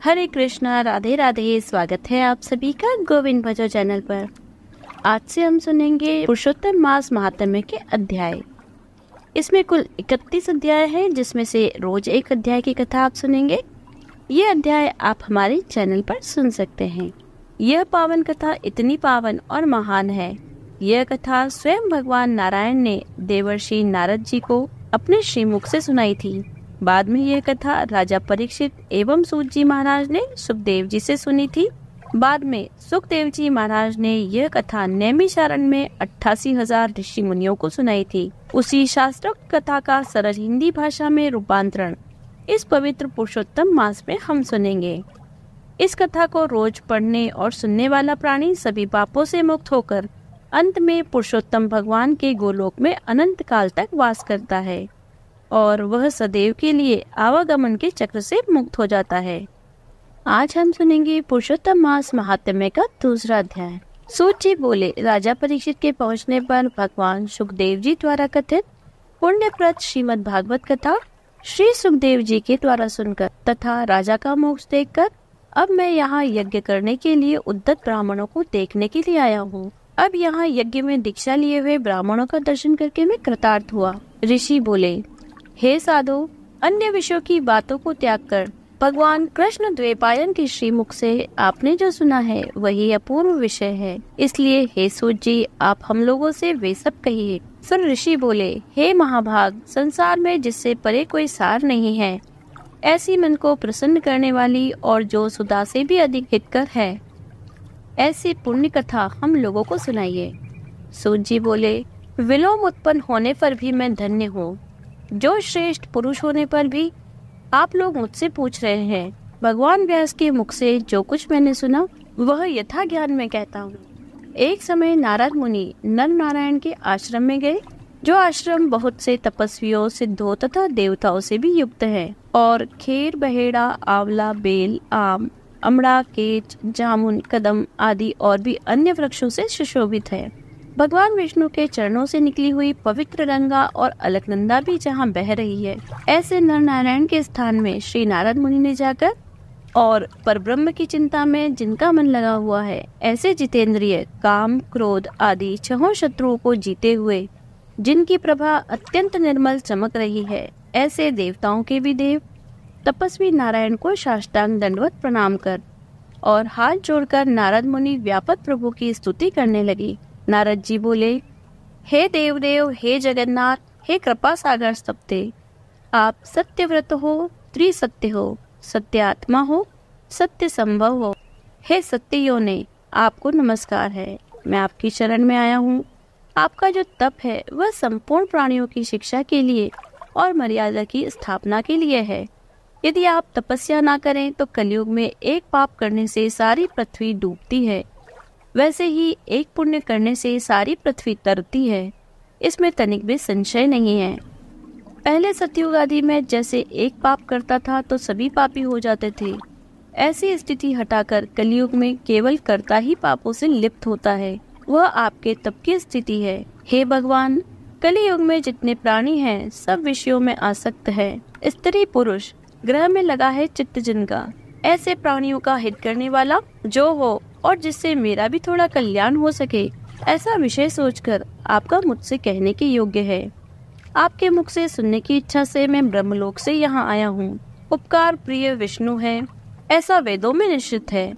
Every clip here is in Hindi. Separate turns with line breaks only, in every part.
हरे कृष्णा, राधे राधे। स्वागत है आप सभी का गोविंद भजो चैनल पर। आज से हम सुनेंगे पुरुषोत्तम मास महात्म्य के अध्याय। इसमें कुल 31 अध्याय हैं, जिसमें से रोज एक अध्याय की कथा आप सुनेंगे। ये अध्याय आप हमारे चैनल पर सुन सकते हैं। यह पावन कथा इतनी पावन और महान है। यह कथा स्वयं भगवान नारायण ने देवर्षि नारद जी को अपने श्रीमुख से सुनाई थी। बाद में यह कथा राजा परीक्षित एवं सूत जी महाराज ने सुखदेव जी से सुनी थी। बाद में सुखदेव जी महाराज ने यह कथा नैमिषारण्य में 88,000 ऋषि मुनियों को सुनाई थी। उसी शास्त्रोक्त कथा का सरल हिंदी भाषा में रूपांतरण इस पवित्र पुरुषोत्तम मास में हम सुनेंगे। इस कथा को रोज पढ़ने और सुनने वाला प्राणी सभी पापों से मुक्त होकर अंत में पुरुषोत्तम भगवान के गोलोक में अनंत काल तक वास करता है और वह सदैव के लिए आवागमन के चक्र से मुक्त हो जाता है। आज हम सुनेंगे पुरुषोत्तम मास महात्म्य का दूसरा अध्याय। सूत जी बोले, राजा परीक्षित के पहुंचने पर भगवान सुखदेव जी द्वारा कथित पुण्यप्रद श्रीमद् भागवत कथा श्री सुखदेव जी के द्वारा सुनकर तथा राजा का मोक्ष देखकर अब मैं यहाँ यज्ञ करने के लिए उद्यत ब्राह्मणों को देखने के लिए आया हूँ। अब यहाँ यज्ञ में दीक्षा लिए हुए ब्राह्मणों का दर्शन करके मैं कृतार्थ हुआ। ऋषि बोले, हे साधु, अन्य विषयों की बातों को त्याग कर भगवान कृष्ण द्वैपायन के श्रीमुख से आपने जो सुना है वही अपूर्व विषय है। इसलिए हे सूत जी, आप हम लोगों से वे सब कहिए। सुन ऋषि बोले, हे महाभाग, संसार में जिससे परे कोई सार नहीं है, ऐसी मन को प्रसन्न करने वाली और जो सुधा से भी अधिक हितकर है, ऐसी पुण्य कथा हम लोगों को सुनाइए। सूत जी बोले, विलोम उत्पन्न होने पर भी मैं धन्य हूँ। जो श्रेष्ठ पुरुष होने पर भी आप लोग मुझसे पूछ रहे हैं। भगवान व्यास के मुख से जो कुछ मैंने सुना वह यथा ज्ञान में कहता हूँ। एक समय नारद मुनि नर नारायण के आश्रम में गए, जो आश्रम बहुत से तपस्वियों, सिद्धों तथा देवताओं से भी युक्त है और खेर, बहेड़ा, आंवला, बेल, आम, अमड़ा, केच, जामुन, कदम आदि और भी अन्य वृक्षों से सुशोभित है। भगवान विष्णु के चरणों से निकली हुई पवित्र गंगा और अलकनंदा भी जहाँ बह रही है, ऐसे नर नारायण के स्थान में श्री नारद मुनि ने जाकर और परब्रह्म की चिंता में जिनका मन लगा हुआ है, ऐसे जितेंद्रिय, काम, क्रोध आदि छहों शत्रुओं को जीते हुए, जिनकी प्रभा अत्यंत निर्मल चमक रही है, ऐसे देवताओं के भी देव तपस्वी नारायण को साष्टांग दंडवत प्रणाम कर और हाथ जोड़कर नारद मुनि व्यापक प्रभु की स्तुति करने लगी। नारद जी बोले, हे देवदेव, हे जगन्नाथ, हे कृपा सागर सप्ते, आप सत्यव्रत हो, त्रिसत्य हो, सत्यात्मा हो, सत्य संभव हो। हे सत्य ने, आपको नमस्कार है। मैं आपकी शरण में आया हूँ। आपका जो तप है वह संपूर्ण प्राणियों की शिक्षा के लिए और मर्यादा की स्थापना के लिए है। यदि आप तपस्या ना करें तो कलयुग में एक पाप करने से सारी पृथ्वी डूबती है, वैसे ही एक पुण्य करने से सारी पृथ्वी तरती है। इसमें तनिक भी संशय नहीं है। पहले सतयुग आदि में जैसे एक पाप करता था तो सभी पापी हो जाते थे, ऐसी स्थिति हटाकर कलयुग में केवल कर्ता ही पापों से लिप्त होता है। वह आपके तप की स्थिति है। हे भगवान, कलयुग में जितने प्राणी हैं सब विषयों में आसक्त है। स्त्री पुरुष ग्रह में लगा है चित्त जिनका, ऐसे प्राणियों का हित करने वाला जो हो और जिससे मेरा भी थोड़ा कल्याण हो सके, ऐसा विषय सोचकर आपका मुझसे कहने के योग्य है। आपके मुख से सुनने की इच्छा से मैं ब्रह्मलोक से यहाँ आया हूँ। उपकार प्रिय विष्णु है, ऐसा वेदों में निश्चित है।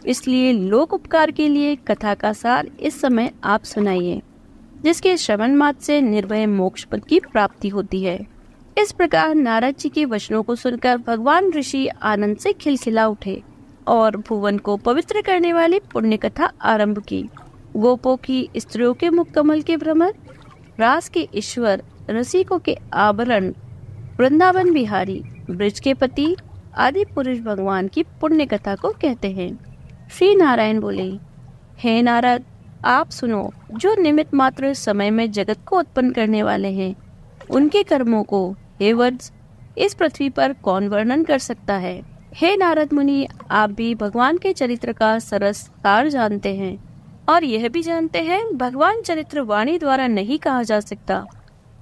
इसलिए लोक उपकार के लिए कथा का सार इस समय आप सुनाइए, जिसके श्रवण मात्र से निर्भय मोक्ष पद की प्राप्ति होती है। इस प्रकार नारद जी के वचनों को सुनकर भगवान ऋषि आनंद से खिलखिला उठे और भुवन को पवित्र करने वाली पुण्य कथा आरंभ की। गोपों की, स्त्रियों के मुख कमल के भ्रमर, रास के ईश्वर, रसिकों के आभरण, वृंदावन बिहारी, ब्रज के पति आदि पुरुष भगवान की पुण्य कथा को कहते हैं। श्री नारायण बोले, हे नारद, आप सुनो। जो निमित्त मात्र समय में जगत को उत्पन्न करने वाले हैं, उनके कर्मों को हे वत्स इस पृथ्वी पर कौन वर्णन कर सकता है। हे नारद मुनि, आप भी भगवान के चरित्र का सरस सार जानते हैं और यह भी जानते हैं भगवान चरित्र वाणी द्वारा नहीं कहा जा सकता।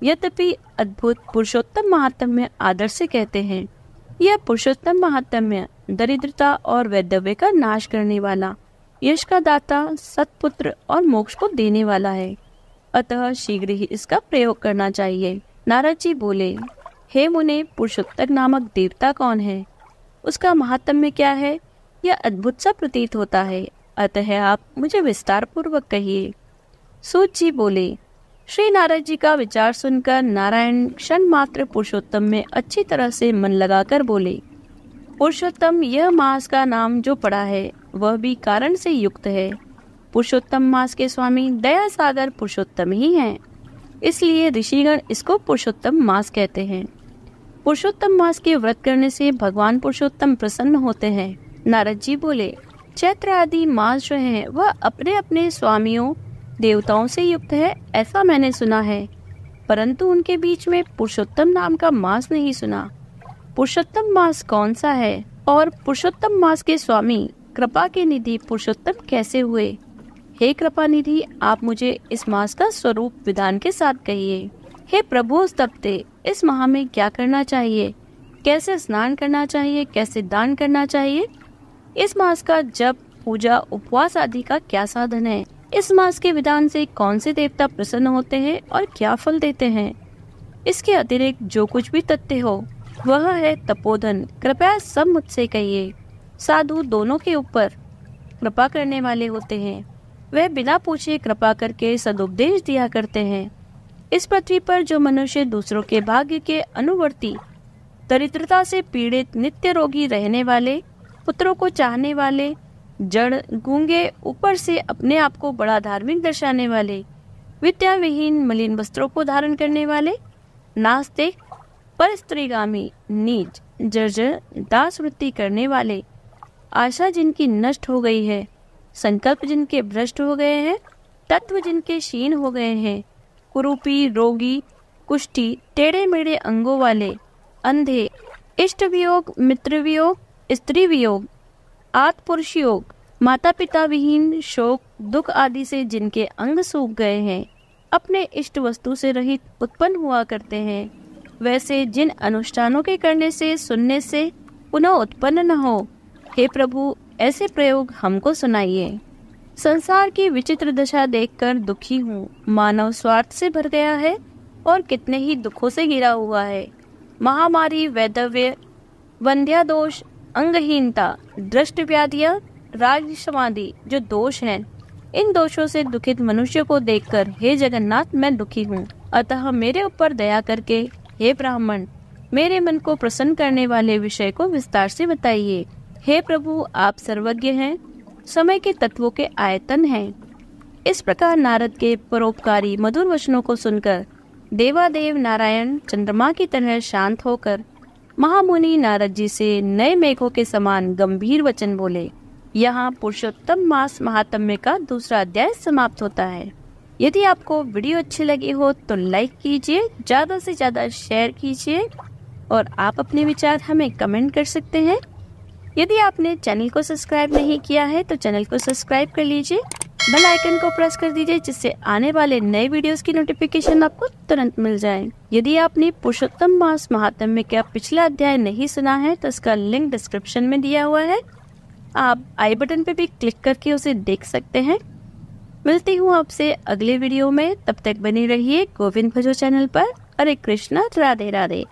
यद्यपि अद्भुत पुरुषोत्तम महात्म्य आदर से कहते हैं। यह पुरुषोत्तम महात्म्य दरिद्रता और वैधव्य का नाश करने वाला, यश का दाता, सत्पुत्र और मोक्ष को देने वाला है। अतः शीघ्र ही इसका प्रयोग करना चाहिए। नारद जी बोले, हे मुने, पुरुषोत्तम नामक देवता कौन है? उसका महात्म्य क्या है? यह अद्भुत सा प्रतीत होता है, अतः आप मुझे विस्तार पूर्वक कहिए। सूत जी बोले, श्री नारद जी का विचार सुनकर नारायण क्षण मात्र पुरुषोत्तम में अच्छी तरह से मन लगाकर बोले, पुरुषोत्तम यह मास का नाम जो पड़ा है वह भी कारण से युक्त है। पुरुषोत्तम मास के स्वामी दया सागर पुरुषोत्तम ही हैं, इसलिए ऋषिगण इसको पुरुषोत्तम मास कहते हैं। पुरुषोत्तम मास के व्रत करने से भगवान पुरुषोत्तम प्रसन्न होते हैं। नारद जी बोले, चैत्र आदि मास जो है वह अपने अपने स्वामियों देवताओं से युक्त है, ऐसा मैंने सुना है, परंतु उनके बीच में पुरुषोत्तम नाम का मास नहीं सुना। पुरुषोत्तम मास कौन सा है और पुरुषोत्तम मास के स्वामी कृपा के निधि पुरुषोत्तम कैसे हुए? हे कृपा निधि, आप मुझे इस मास का स्वरूप विधान के साथ कहिए। हे प्रभु स्तप्ते, इस माह में क्या करना चाहिए? कैसे स्नान करना चाहिए? कैसे दान करना चाहिए? इस मास का जप, पूजा, उपवास आदि का क्या साधन है? इस मास के विधान से कौन से देवता प्रसन्न होते हैं और क्या फल देते हैं? इसके अतिरिक्त जो कुछ भी तथ्य हो वह है तपोधन, कृपया सब मुझसे कहिए। साधु दोनों के ऊपर कृपा करने वाले होते हैं, वह बिना पूछे कृपा करके सदुपदेश दिया करते हैं। इस पृथ्वी पर जो मनुष्य दूसरों के भाग्य के अनुवर्ती, दरिद्रता से पीड़ित, नित्य रोगी रहने वाले, पुत्रों को चाहने वाले, जड़, गूंगे, ऊपर से अपने आप को बड़ा धार्मिक दर्शाने वाले, विद्या विहीन, मलिन वस्त्रों को धारण करने वाले, नास्तिक, परस्त्रीगामी, नीच, जर्जर, दास वृत्ति करने वाले, आशा जिनकी नष्ट हो गई है, संकल्प जिनके भ्रष्ट हो गए हैं, तत्व जिनके क्षीण हो गए हैं, कुरूपी, रोगी, कुष्ठी, टेढ़े मेढ़े अंगों वाले, अंधे, इष्ट वियोग, मित्र वियोग, स्त्री वियोग, आत्पुरुष योग, माता पिता विहीन, शोक, दुख आदि से जिनके अंग सूख गए हैं, अपने इष्ट वस्तु से रहित उत्पन्न हुआ करते हैं, वैसे जिन अनुष्ठानों के करने से, सुनने से पुनः उत्पन्न न हो, हे प्रभु ऐसे प्रयोग हमको सुनाइए। संसार की विचित्र दशा देखकर दुखी हूँ। मानव स्वार्थ से भर गया है और कितने ही दुखों से घिरा हुआ है। महामारी, वैधव्य, वंध्यादोष, अंगहीनता, दृष्टि व्याधियाँ, राग समाधि जो दोष हैं, इन दोषों से दुखित मनुष्य को देखकर हे जगन्नाथ मैं दुखी हूँ। अतः मेरे ऊपर दया करके हे ब्राह्मण मेरे मन को प्रसन्न करने वाले विषय को विस्तार से बताइए। हे प्रभु आप सर्वज्ञ हैं, समय के तत्वों के आयतन हैं। इस प्रकार नारद के परोपकारी मधुर वचनों को सुनकर देवादेव नारायण चंद्रमा की तरह शांत होकर महामुनि नारद जी से नए मेघों के समान गंभीर वचन बोले। यहाँ पुरुषोत्तम मास महात्म्य का दूसरा अध्याय समाप्त होता है। यदि आपको वीडियो अच्छी लगी हो तो लाइक कीजिए, ज्यादा से ज्यादा शेयर कीजिए और आप अपने विचार हमें कमेंट कर सकते हैं। यदि आपने चैनल को सब्सक्राइब नहीं किया है तो चैनल को सब्सक्राइब कर लीजिए, बेल आइकन को प्रेस कर दीजिए जिससे आने वाले नए वीडियोस की नोटिफिकेशन आपको तुरंत मिल जाए। यदि आपने पुरुषोत्तम मास महात्म्य का पिछला अध्याय नहीं सुना है तो इसका लिंक डिस्क्रिप्शन में दिया हुआ है, आप आई बटन पे भी क्लिक करके उसे देख सकते हैं। मिलती हूँ आपसे अगले वीडियो में, तब तक बने रहिए गोविंद भजो चैनल पर। हरे कृष्णा, राधे राधे।